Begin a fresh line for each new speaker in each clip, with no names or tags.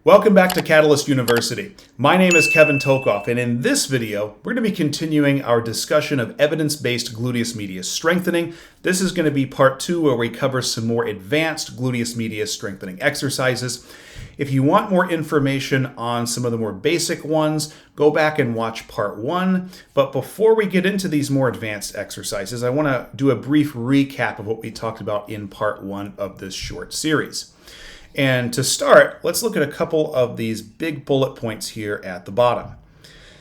Welcome back to Catalyst University. My name is Kevin Tokoph, and in this video, we're going to be continuing our discussion of evidence-based gluteus medius strengthening. This is going to be part 2, where we cover some more advanced gluteus medius strengthening exercises. If you want more information on some of the more basic ones, go back and watch part 1. But before we get into these more advanced exercises, I want to do a brief recap of what we talked about in part 1 of this short series. And to start, let's look at a couple of these big bullet points here at the bottom.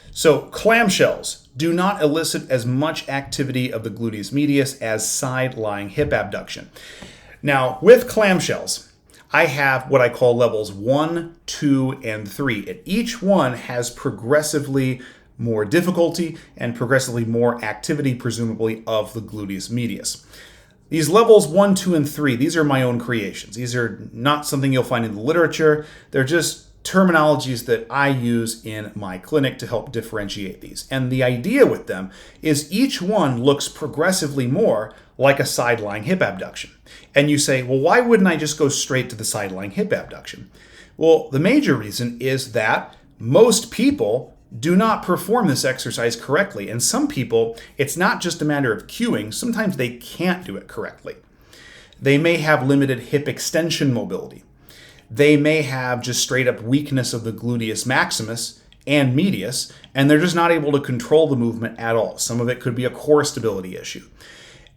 So clamshells do not elicit as much activity of the gluteus medius as side-lying hip abduction. Now, with clamshells, I have what I call levels 1, 2, and 3. And each one has progressively more difficulty and progressively more activity, presumably, of the gluteus medius. These levels 1, 2, and 3, these are my own creations. These are not something you'll find in the literature. They're just terminologies that I use in my clinic to help differentiate these. And the idea with them is each one looks progressively more like a side-lying hip abduction. And you say, well, why wouldn't I just go straight to the side-lying hip abduction? Well, the major reason is that most people do not perform this exercise correctly. And some people, it's not just a matter of cueing. Sometimes they can't do it correctly. They may have limited hip extension mobility. They may have just straight up weakness of the gluteus maximus and medius, and they're just not able to control the movement at all. Some of it could be a core stability issue.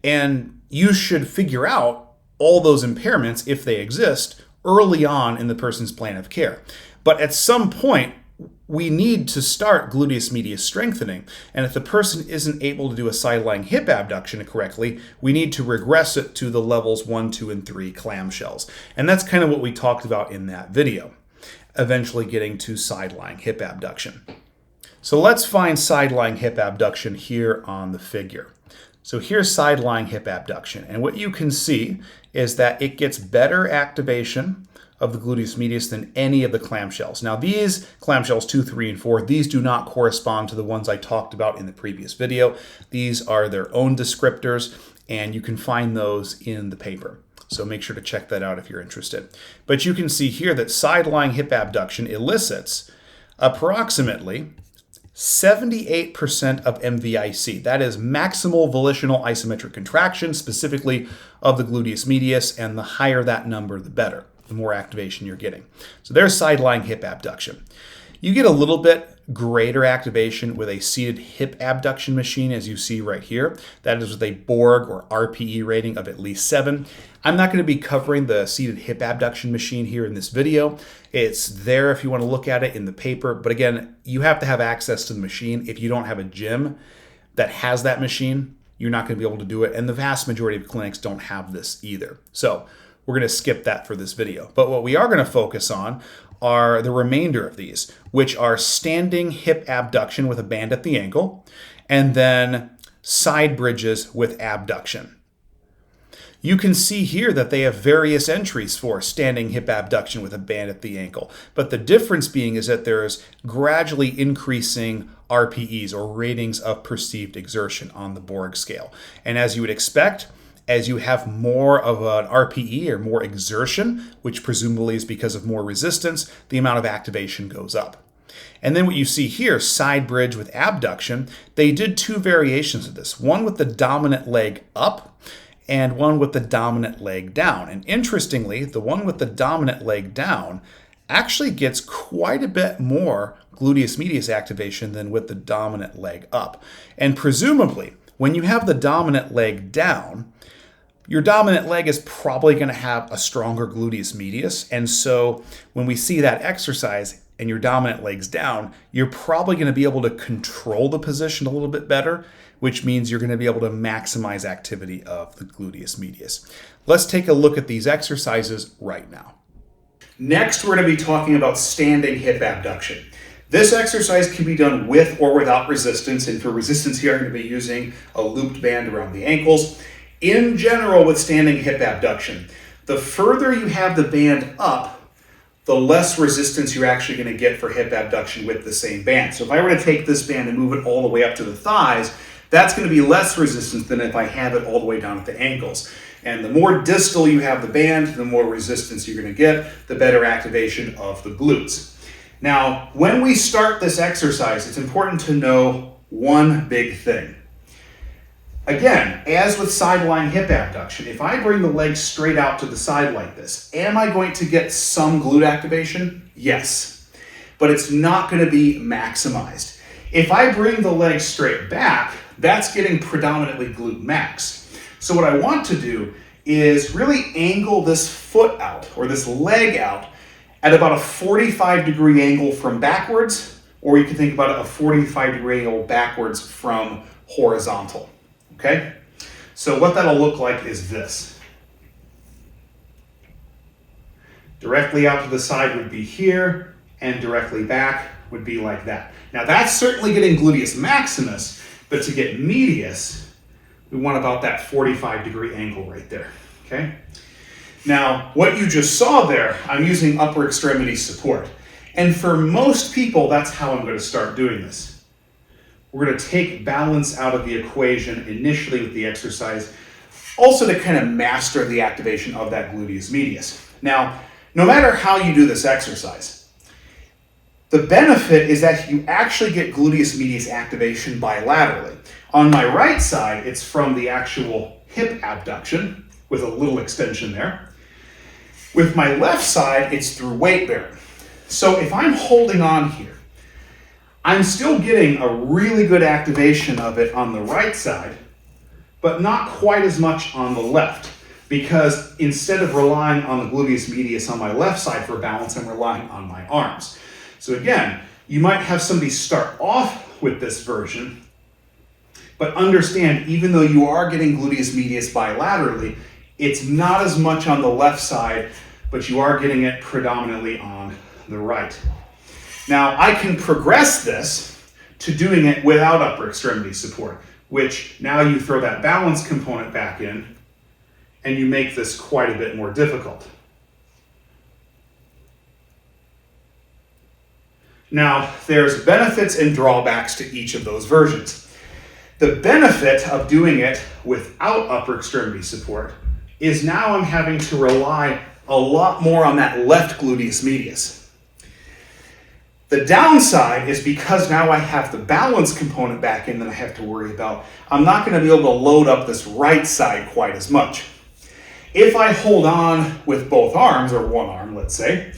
And you should figure out all those impairments, if they exist, early on in the person's plan of care. But at some point, we need to start gluteus medius strengthening. And if the person isn't able to do a side-lying hip abduction correctly, we need to regress it to the levels 1, 2, and 3 clamshells. And that's kind of what we talked about in that video, eventually getting to side-lying hip abduction. So let's find side-lying hip abduction here on the figure. So here's side-lying hip abduction. And what you can see is that it gets better activation of the gluteus medius than any of the clamshells. Now these clamshells 2, 3, and 4, these do not correspond to the ones I talked about in the previous video. These are their own descriptors, and you can find those in the paper. So make sure to check that out if you're interested. But you can see here that side-lying hip abduction elicits approximately 78% of MVIC. That is maximal volitional isometric contraction, specifically of the gluteus medius, and the higher that number, the better, the more activation you're getting. So there's side-lying hip abduction. You get a little bit greater activation with a seated hip abduction machine, as you see right here. That is with a Borg or RPE rating of at least 7. I'm not going to be covering the seated hip abduction machine here in this video. It's there if you want to look at it in the paper. But again, you have to have access to the machine. If you don't have a gym that has that machine, you're not going to be able to do it. And the vast majority of clinics don't have this either. So we're going to skip that for this video. But what we are going to focus on are the remainder of these, which are standing hip abduction with a band at the ankle, and then side bridges with abduction. You can see here that they have various entries for standing hip abduction with a band at the ankle. But the difference being is that there's gradually increasing RPEs, or ratings of perceived exertion, on the Borg scale. And as you would expect, as you have more of an RPE or more exertion, which presumably is because of more resistance, the amount of activation goes up. And then what you see here, side bridge with abduction, they did 2 variations of this, one with the dominant leg up and one with the dominant leg down. And interestingly, the one with the dominant leg down actually gets quite a bit more gluteus medius activation than with the dominant leg up. And presumably, when you have the dominant leg down, your dominant leg is probably going to have a stronger gluteus medius. And so when we see that exercise and your dominant leg's down, you're probably going to be able to control the position a little bit better, which means you're going to be able to maximize activity of the gluteus medius. Let's take a look at these exercises right now. Next, we're going to be talking about standing hip abduction. This exercise can be done with or without resistance. And for resistance here, I'm going to be using a looped band around the ankles. In general, with standing hip abduction, the further you have the band up, the less resistance you're actually going to get for hip abduction with the same band. So if I were to take this band and move it all the way up to the thighs, that's going to be less resistance than if I have it all the way down at the ankles. And the more distal you have the band, the more resistance you're going to get, the better activation of the glutes. Now, when we start this exercise, it's important to know one big thing. Again, as with side-lying hip abduction, if I bring the leg straight out to the side like this, am I going to get some glute activation? Yes, but it's not going to be maximized. If I bring the leg straight back, that's getting predominantly glute max. So what I want to do is really angle this foot out, or this leg out, at about a 45-degree angle from backwards, or you can think about it a 45-degree angle backwards from horizontal, okay? So what that'll look like is this. Directly out to the side would be here, and directly back would be like that. Now that's certainly getting gluteus maximus, but to get medius, we want about that 45-degree angle right there, okay? Now, what you just saw there, I'm using upper extremity support. And for most people, that's how I'm going to start doing this. We're going to take balance out of the equation initially with the exercise, also to kind of master the activation of that gluteus medius. Now, no matter how you do this exercise, the benefit is that you actually get gluteus medius activation bilaterally. On my right side, it's from the actual hip abduction with a little extension there. With my left side, it's through weight bearing. So if I'm holding on here, I'm still getting a really good activation of it on the right side, but not quite as much on the left, because instead of relying on the gluteus medius on my left side for balance, I'm relying on my arms. So again, you might have somebody start off with this version, but understand, even though you are getting gluteus medius bilaterally, it's not as much on the left side, but you are getting it predominantly on the right. Now, I can progress this to doing it without upper extremity support, which now you throw that balance component back in, and you make this quite a bit more difficult. Now, there's benefits and drawbacks to each of those versions. The benefit of doing it without upper extremity support is now I'm having to rely a lot more on that left gluteus medius. The downside is because now I have the balance component back in that I have to worry about, I'm not going to be able to load up this right side quite as much. If I hold on with both arms, or one arm, let's say,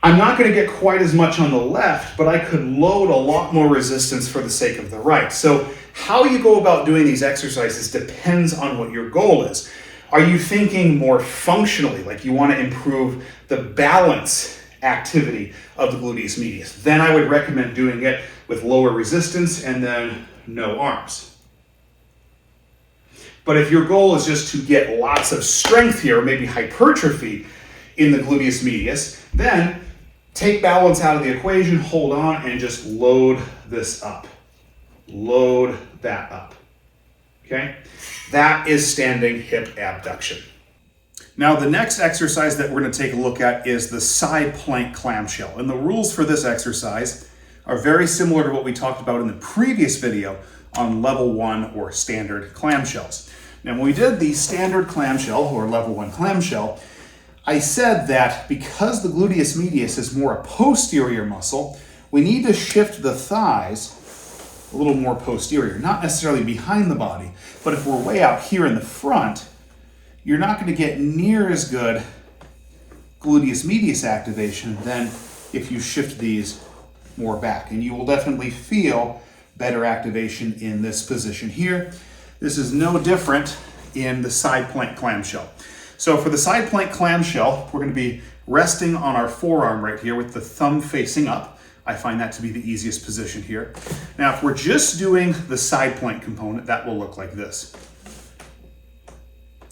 I'm not going to get quite as much on the left, but I could load a lot more resistance for the sake of the right. So how you go about doing these exercises depends on what your goal is. Are you thinking more functionally, like you want to improve the balance activity of the gluteus medius? Then I would recommend doing it with lower resistance and then no arms. But if your goal is just to get lots of strength here, or maybe hypertrophy in the gluteus medius, then take balance out of the equation, hold on, and just load this up. Load that up. Okay? That is standing hip abduction. Now, the next exercise that we're going to take a look at is the side plank clamshell. And the rules for this exercise are very similar to what we talked about in the previous video on level 1 or standard clamshells. Now, when we did the standard clamshell or level 1 clamshell, I said that because the gluteus medius is more a posterior muscle, we need to shift the thighs a little more posterior, not necessarily behind the body, but if we're way out here in the front, you're not going to get near as good gluteus medius activation than if you shift these more back. And you will definitely feel better activation in this position here. This is no different in the side plank clamshell. So for the side plank clamshell, we're going to be resting on our forearm right here with the thumb facing up. I find that to be the easiest position here. Now, if we're just doing the side plank component, that will look like this.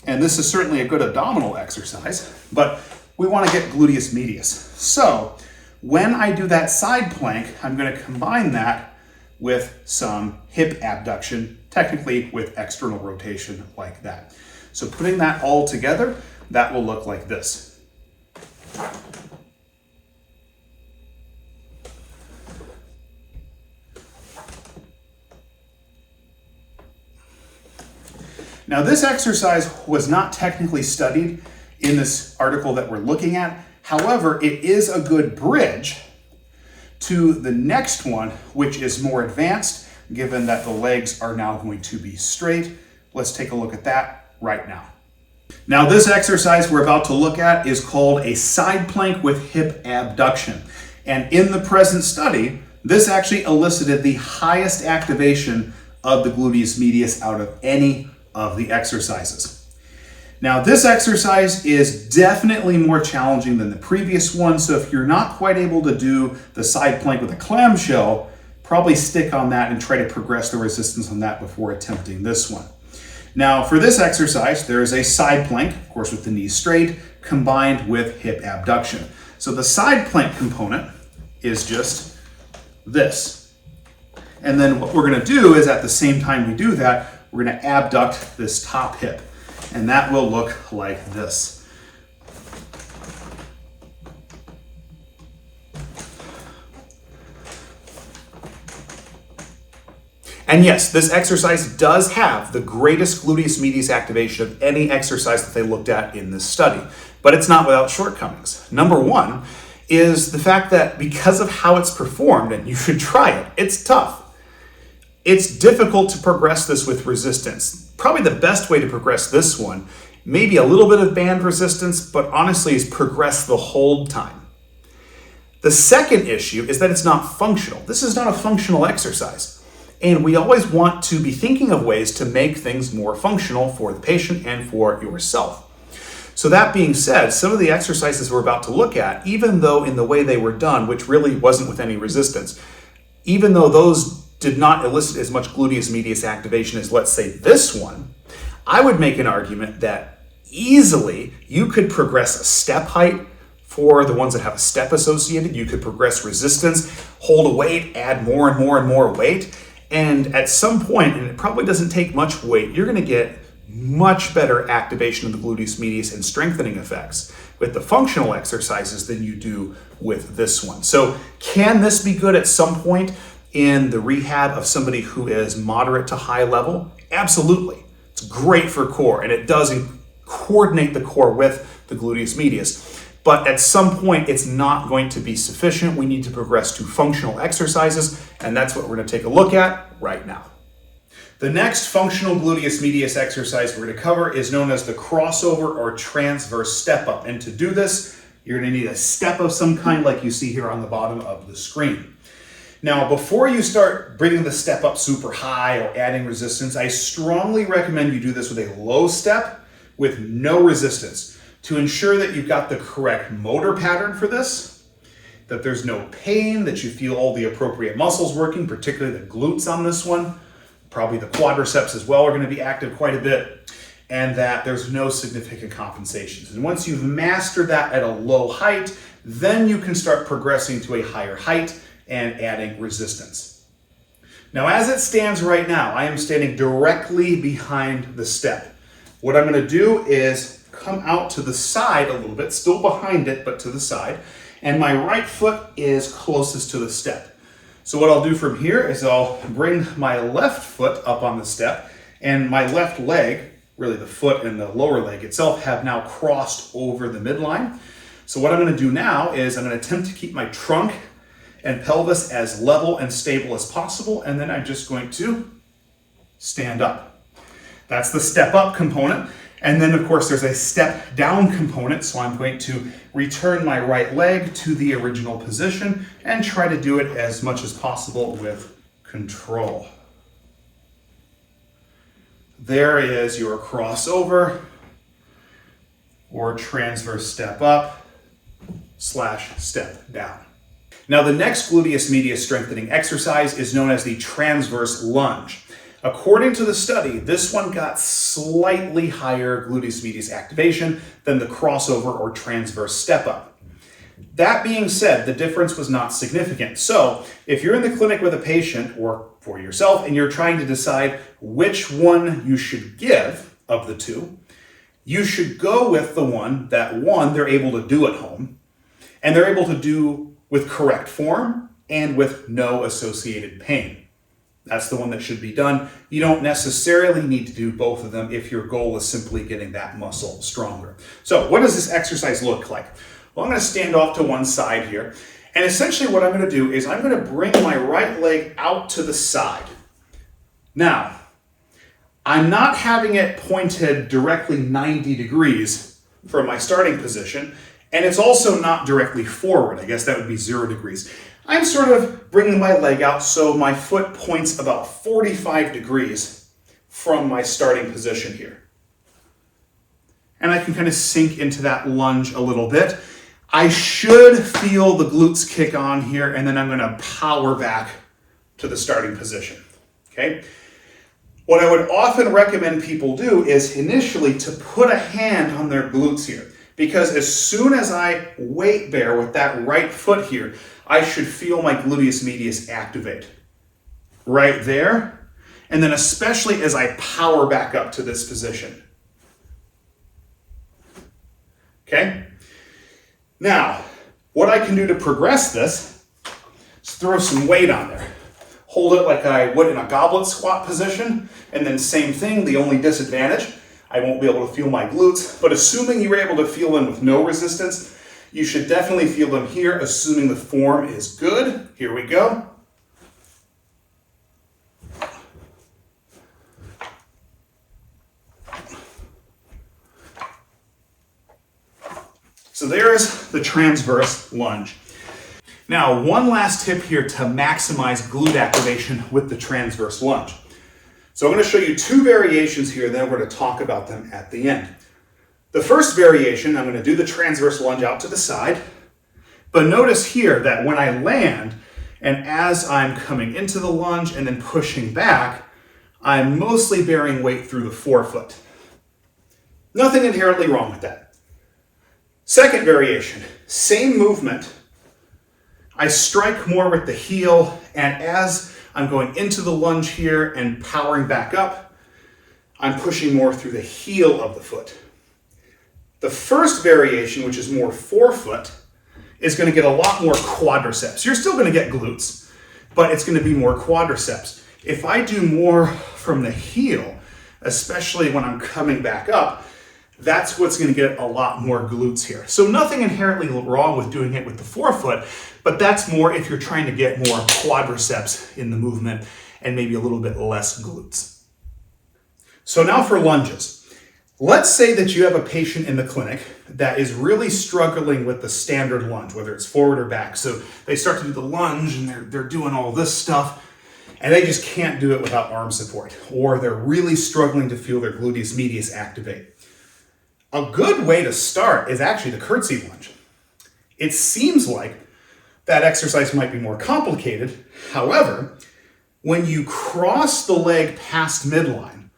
And this is certainly a good abdominal exercise, but we want to get gluteus medius. So when I do that side plank, I'm going to combine that with some hip abduction, technically with external rotation like that. So putting that all together, that will look like this. Now, this exercise was not technically studied in this article that we're looking at. However, it is a good bridge to the next one, which is more advanced, given that the legs are now going to be straight. Let's take a look at that right now. Now, this exercise we're about to look at is called a side plank with hip abduction. And in the present study, this actually elicited the highest activation of the gluteus medius out of any of the exercises. Now, this exercise is definitely more challenging than the previous one, so if you're not quite able to do the side plank with a clamshell, probably stick on that and try to progress the resistance on that before attempting this one. Now, for this exercise, there is a side plank, of course with the knees straight, combined with hip abduction. So the side plank component is just this. And then what we're going to do is at the same time we do that, we're going to abduct this top hip. And that will look like this. And yes, this exercise does have the greatest gluteus medius activation of any exercise that they looked at in this study, but it's not without shortcomings. Number one is the fact that because of how it's performed, and you should try it, it's tough. It's difficult to progress this with resistance. Probably the best way to progress this one, maybe a little bit of band resistance, but honestly is progress the hold time. The second issue is that it's not functional. This is not a functional exercise. And we always want to be thinking of ways to make things more functional for the patient and for yourself. So that being said, some of the exercises we're about to look at, even though in the way they were done, which really wasn't with any resistance, even though those did not elicit as much gluteus medius activation as, let's say, this one, I would make an argument that easily you could progress a step height for the ones that have a step associated. You could progress resistance, hold a weight, add more and more and more weight. And at some point, and it probably doesn't take much weight, you're going to get much better activation of the gluteus medius and strengthening effects with the functional exercises than you do with this one. So can this be good at some point in the rehab of somebody who is moderate to high level? Absolutely. It's great for core, and it does coordinate the core with the gluteus medius. But at some point, it's not going to be sufficient. We need to progress to functional exercises, and that's what we're going to take a look at right now. The next functional gluteus medius exercise we're going to cover is known as the crossover or transverse step up. And to do this, you're going to need a step of some kind like you see here on the bottom of the screen. Now, before you start bringing the step up super high or adding resistance, I strongly recommend you do this with a low step with no resistance to ensure that you've got the correct motor pattern for this, that there's no pain, that you feel all the appropriate muscles working, particularly the glutes on this one. Probably the quadriceps as well are going to be active quite a bit, and that there's no significant compensations. And once you've mastered that at a low height, then you can start progressing to a higher height and adding resistance. Now, as it stands right now, I am standing directly behind the step. What I'm going to do is come out to the side a little bit, still behind it, but to the side, and my right foot is closest to the step. So what I'll do from here is I'll bring my left foot up on the step, and my left leg, really the foot and the lower leg itself, have now crossed over the midline. So what I'm going to do now is I'm going to attempt to keep my trunk and pelvis as level and stable as possible, and then I'm just going to stand up. That's the step up component. And then, of course, there's a step down component, so I'm going to return my right leg to the original position and try to do it as much as possible with control. There is your crossover or transverse step up / step down. Now, the next gluteus medius strengthening exercise is known as the transverse lunge. According to the study, this one got slightly higher gluteus medius activation than the crossover or transverse step up. That being said, the difference was not significant. So if you're in the clinic with a patient or for yourself and you're trying to decide which one you should give of the two, you should go with the one that, one, they're able to do at home, and they're able to do with correct form and with no associated pain. That's the one that should be done. You don't necessarily need to do both of them if your goal is simply getting that muscle stronger. So what does this exercise look like? Well, I'm going to stand off to one side here. And essentially what I'm going to do is I'm going to bring my right leg out to the side. Now, I'm not having it pointed directly 90 degrees from my starting position, and it's also not directly forward. I guess that would be 0 degrees. I'm sort of bringing my leg out so my foot points about 45 degrees from my starting position here. And I can kind of sink into that lunge a little bit. I should feel the glutes kick on here, and then I'm going to power back to the starting position, okay? What I would often recommend people do is initially to put a hand on their glutes here, because as soon as I weight bear with that right foot here, I should feel my gluteus medius activate right there, and then especially as I power back up to this position. Okay? Now, what I can do to progress this is throw some weight on there. Hold it like I would in a goblet squat position, and then same thing, the only disadvantage, I won't be able to feel my glutes, but assuming you're able to feel them with no resistance, you should definitely feel them here, assuming the form is good. Here we go. So there's the transverse lunge. Now, one last tip here to maximize glute activation with the transverse lunge. So I'm going to show you two variations here, then we're going to talk about them at the end. The first variation, I'm going to do the transverse lunge out to the side, but notice here that when I land, and as I'm coming into the lunge and then pushing back, I'm mostly bearing weight through the forefoot. Nothing inherently wrong with that. Second variation, same movement. I strike more with the heel, and as I'm going into the lunge here and powering back up, I'm pushing more through the heel of the foot. The first variation, which is more forefoot, is going to get a lot more quadriceps. You're still going to get glutes, but it's going to be more quadriceps. If I do more from the heel, especially when I'm coming back up, that's what's going to get a lot more glutes here. So nothing inherently wrong with doing it with the forefoot, but that's more if you're trying to get more quadriceps in the movement and maybe a little bit less glutes. So now for lunges. Let's say that you have a patient in the clinic that is really struggling with the standard lunge, whether it's forward or back. So they start to do the lunge and they're doing all this stuff, and they just can't do it without arm support, or they're really struggling to feel their gluteus medius activate. A good way to start is actually the curtsy lunge. It seems like that exercise might be more complicated. However, when you cross the leg past midline,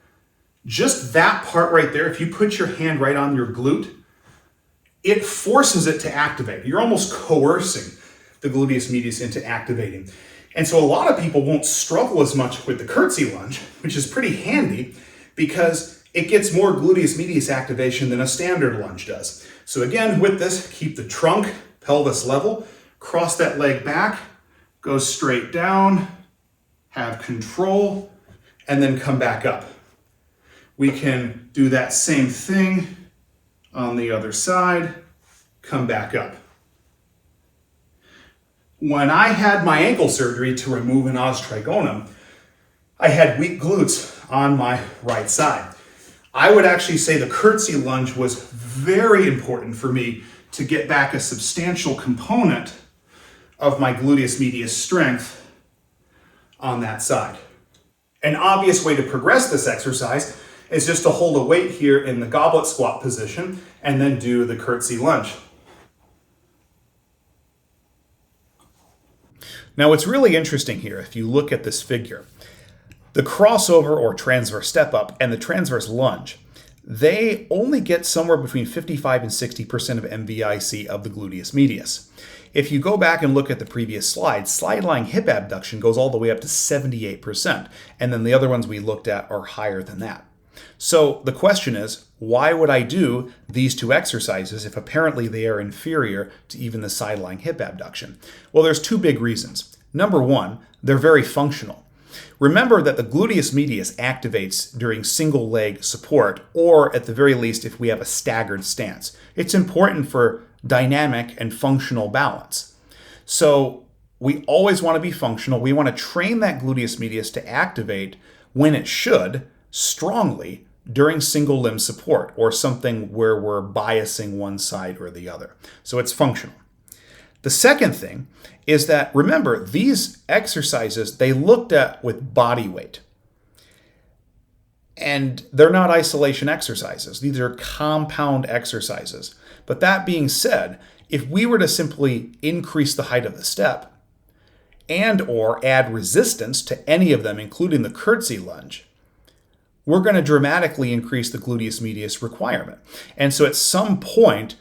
just that part right there, if you put your hand right on your glute, it forces it to activate. You're almost coercing the gluteus medius into activating. And so a lot of people won't struggle as much with the curtsy lunge, which is pretty handy because it gets more gluteus medius activation than a standard lunge does. So again, with this, keep the trunk, pelvis level, cross that leg back, go straight down, have control, and then come back up. We can do that same thing on the other side, come back up. When I had my ankle surgery to remove an os trigonum, I had weak glutes on my right side. I would actually say the curtsy lunge was very important for me to get back a substantial component of my gluteus medius strength on that side. An obvious way to progress this exercise is just to hold a weight here in the goblet squat position and then do the curtsy lunge. Now, what's really interesting here, if you look at this figure, the crossover or transverse step up and the transverse lunge, they only get somewhere between 55 and 60% of MVIC of the gluteus medius. If you go back and look at the previous slide, slide lying hip abduction goes all the way up to 78%, and then the other ones we looked at are higher than that. So the question is, why would I do these two exercises if apparently they are inferior to even the side lying hip abduction? Well, there's two big reasons. Number one, they're very functional. Remember that the gluteus medius activates during single leg support, or at the very least if we have a staggered stance. It's important for dynamic and functional balance. So we always want to be functional. We want to train that gluteus medius to activate when it should, strongly, during single limb support or something where we're biasing one side or the other. So it's functional. The second thing is that, remember, these exercises, they looked at with body weight. And they're not isolation exercises. These are compound exercises. But that being said, if we were to simply increase the height of the step and or add resistance to any of them, including the curtsy lunge, we're going to dramatically increase the gluteus medius requirement. And so at some point,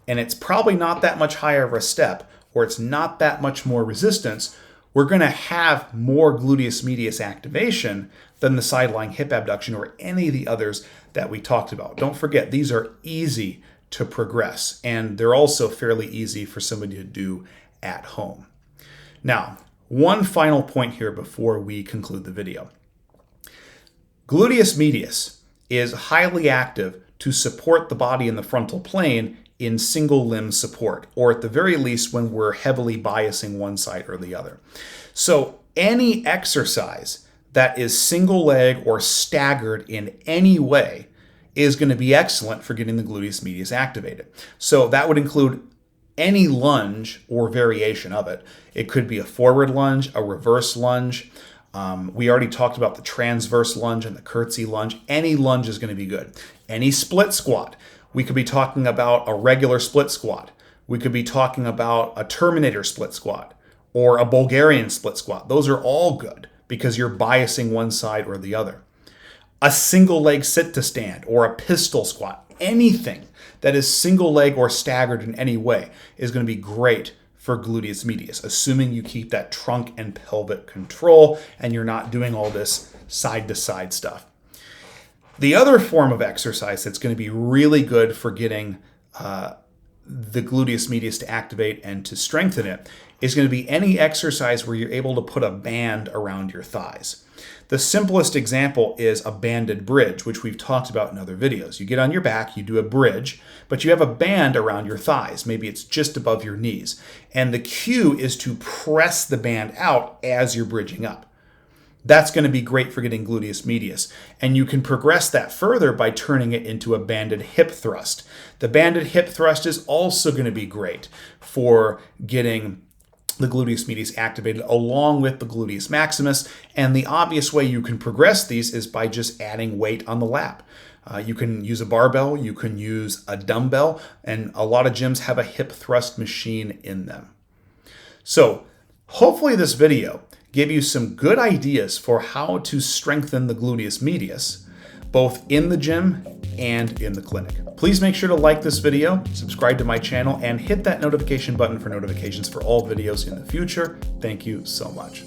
and it's probably not that much higher of a step, or it's not that much more resistance, we're going to have more gluteus medius activation than the side-lying hip abduction or any of the others that we talked about. Don't forget, these are easy to progress, and they're also fairly easy for somebody to do at home. Now, one final point here before we conclude the video. Gluteus medius is highly active to support the body in the frontal plane in single limb support, or at the very least when we're heavily biasing one side or the other. So any exercise that is single leg or staggered in any way is going to be excellent for getting the gluteus medius activated. So that would include any lunge or variation of it. It could be a forward lunge, a reverse lunge. We already talked about the transverse lunge and the curtsy lunge. Any lunge is going to be good. Any split squat. We could be talking about a regular split squat. We could be talking about a Terminator split squat or a Bulgarian split squat. Those are all good because you're biasing one side or the other. A single leg sit to stand or a pistol squat. Anything that is single leg or staggered in any way is going to be great for gluteus medius, assuming you keep that trunk and pelvic control and you're not doing all this side-to-side stuff. The other form of exercise that's going to be really good for getting the gluteus medius to activate and to strengthen it is going to be any exercise where you're able to put a band around your thighs. The simplest example is a banded bridge, which we've talked about in other videos. You get on your back, you do a bridge, but you have a band around your thighs. Maybe it's just above your knees. And the cue is to press the band out as you're bridging up. That's going to be great for getting gluteus medius. And you can progress that further by turning it into a banded hip thrust. The banded hip thrust is also going to be great for getting the gluteus medius activated along with the gluteus maximus. And the obvious way you can progress these is by just adding weight on the lap. You can use a barbell, you can use a dumbbell, and a lot of gyms have a hip thrust machine in them. So hopefully this video gave you some good ideas for how to strengthen the gluteus medius, both in the gym and in the clinic. Please make sure to like this video, subscribe to my channel, and hit that notification button for notifications for all videos in the future. Thank you so much.